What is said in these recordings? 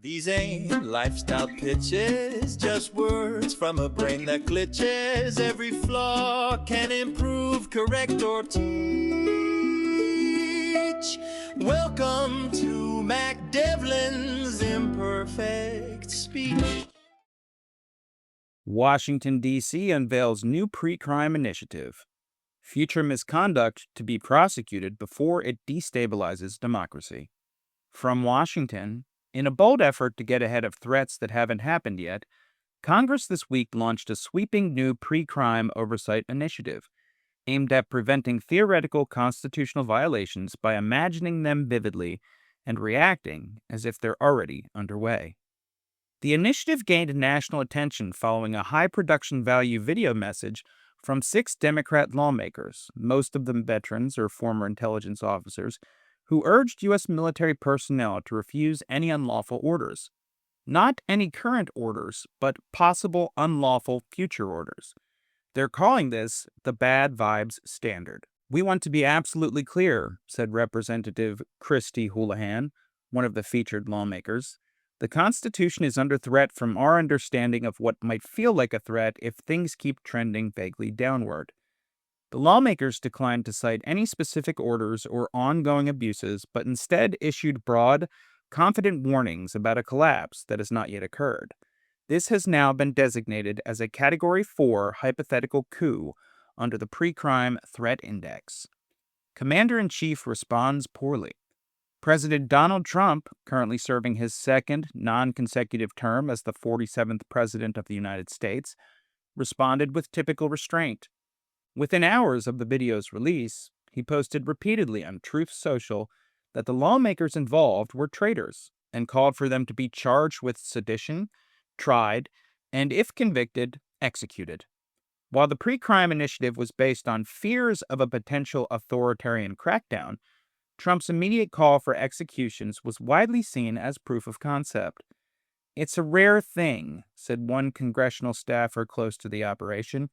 These ain't lifestyle pitches, just words from a brain that glitches. Every flaw can improve, correct, or teach. Welcome to Mac Devlin's Imperfect Speech. Washington, D.C. unveils new pre-crime initiative. Future misconduct to be prosecuted before it destabilizes democracy. From Washington, in a bold effort to get ahead of threats that haven't happened yet, Congress this week launched a sweeping new pre-crime oversight initiative aimed at preventing theoretical constitutional violations by imagining them vividly and reacting as if they're already underway. The initiative gained national attention following a high production value video message from 6 Democrat lawmakers, most of them veterans or former intelligence officers, who urged U.S. military personnel to refuse any unlawful orders. Not any current orders, but possible unlawful future orders. They're calling this the Bad Vibes Standard. "We want to be absolutely clear," said Representative Christy Houlihan, one of the featured lawmakers. "The Constitution is under threat from our understanding of what might feel like a threat if things keep trending vaguely downward." The lawmakers declined to cite any specific orders or ongoing abuses, but instead issued broad, confident warnings about a collapse that has not yet occurred. This has now been designated as a Category 4 hypothetical coup under the Pre-Crime Threat Index. Commander-in-Chief responds poorly. President Donald Trump, currently serving his second non-consecutive term as the 47th President of the United States, responded with typical restraint. Within hours of the video's release, he posted repeatedly on Truth Social that the lawmakers involved were traitors and called for them to be charged with sedition, tried, and if convicted, executed. While the pre-crime initiative was based on fears of a potential authoritarian crackdown, Trump's immediate call for executions was widely seen as proof of concept. "It's a rare thing," said one congressional staffer close to the operation.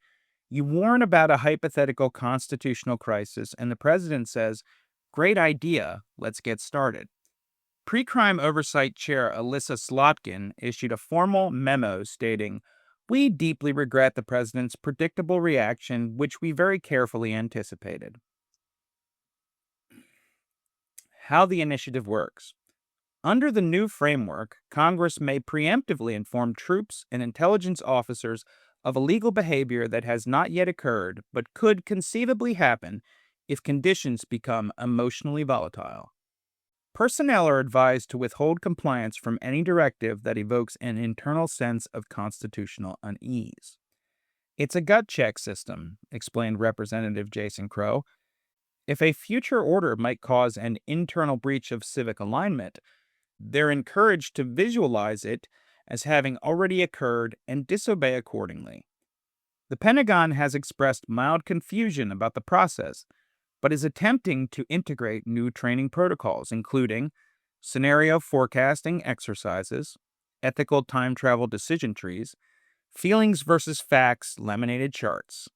"You warn about a hypothetical constitutional crisis, and the president says, 'Great idea, let's get started.'" Pre-crime oversight chair Alyssa Slotkin issued a formal memo stating, "We deeply regret the president's predictable reaction, which we very carefully anticipated." How the initiative works. Under the new framework, Congress may preemptively inform troops and intelligence officers of illegal behavior that has not yet occurred but could conceivably happen if conditions become emotionally volatile. Personnel are advised to withhold compliance from any directive that evokes an internal sense of constitutional unease. "It's a gut check system," explained Representative Jason Crow. "If a future order might cause an internal breach of civic alignment, they're encouraged to visualize it as having already occurred and disobey accordingly." The Pentagon has expressed mild confusion about the process, but is attempting to integrate new training protocols, including scenario forecasting exercises, ethical time travel decision trees, feelings versus facts laminated charts.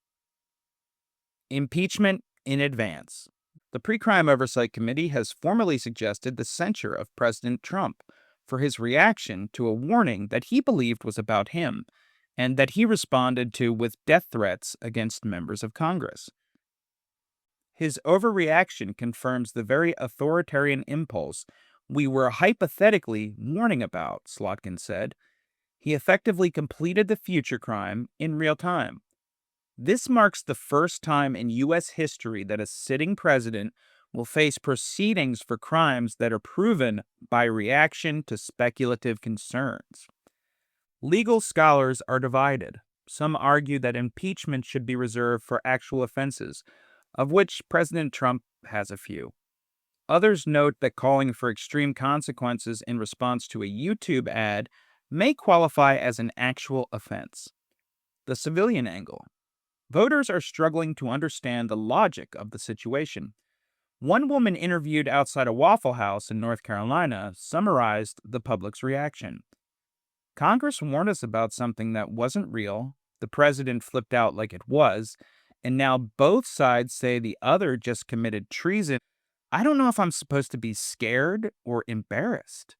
Impeachment in advance. The Pre-Crime Oversight Committee has formally suggested the censure of President Trump for his reaction to a warning that he believed was about him and that he responded to with death threats against members of Congress. His overreaction confirms the very authoritarian impulse we were hypothetically warning about, Slotkin said. He effectively completed the future crime in real time. This marks the first time in U.S. history that a sitting president will face proceedings for crimes that are proven by reaction to speculative concerns. Legal scholars are divided. Some argue that impeachment should be reserved for actual offenses, of which President Trump has a few. Others note that calling for extreme consequences in response to a YouTube ad may qualify as an actual offense. The civilian angle. Voters are struggling to understand the logic of the situation. One woman interviewed outside a Waffle House in North Carolina summarized the public's reaction. "Congress warned us about something that wasn't real, the president flipped out like it was, and now both sides say the other just committed treason. I don't know if I'm supposed to be scared or embarrassed."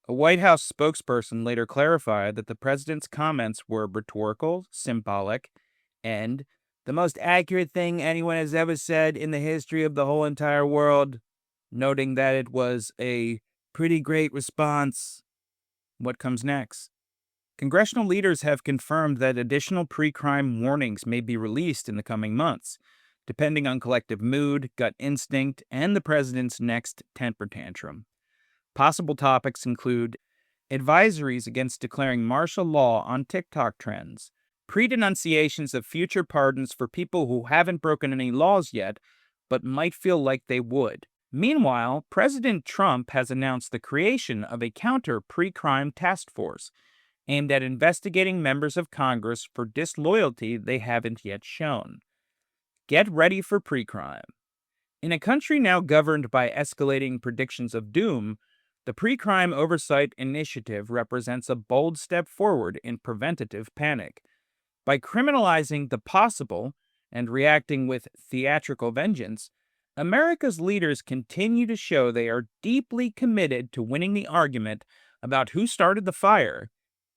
A White House spokesperson later clarified that the president's comments were rhetorical, symbolic, and the most accurate thing anyone has ever said in the history of the whole entire world, noting that it was a pretty great response. What comes next? Congressional leaders have confirmed that additional pre-crime warnings may be released in the coming months, depending on collective mood, gut instinct, and the president's next temper tantrum. Possible topics include advisories against declaring martial law on TikTok trends, pre-denunciations of future pardons for people who haven't broken any laws yet, but might feel like they would. Meanwhile, President Trump has announced the creation of a counter pre-crime task force aimed at investigating members of Congress for disloyalty they haven't yet shown. Get ready for pre-crime. In a country now governed by escalating predictions of doom, the Pre-Crime Oversight Initiative represents a bold step forward in preventative panic. By criminalizing the possible and reacting with theatrical vengeance, America's leaders continue to show they are deeply committed to winning the argument about who started the fire,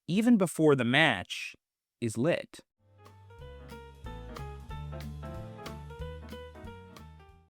even before the match is lit.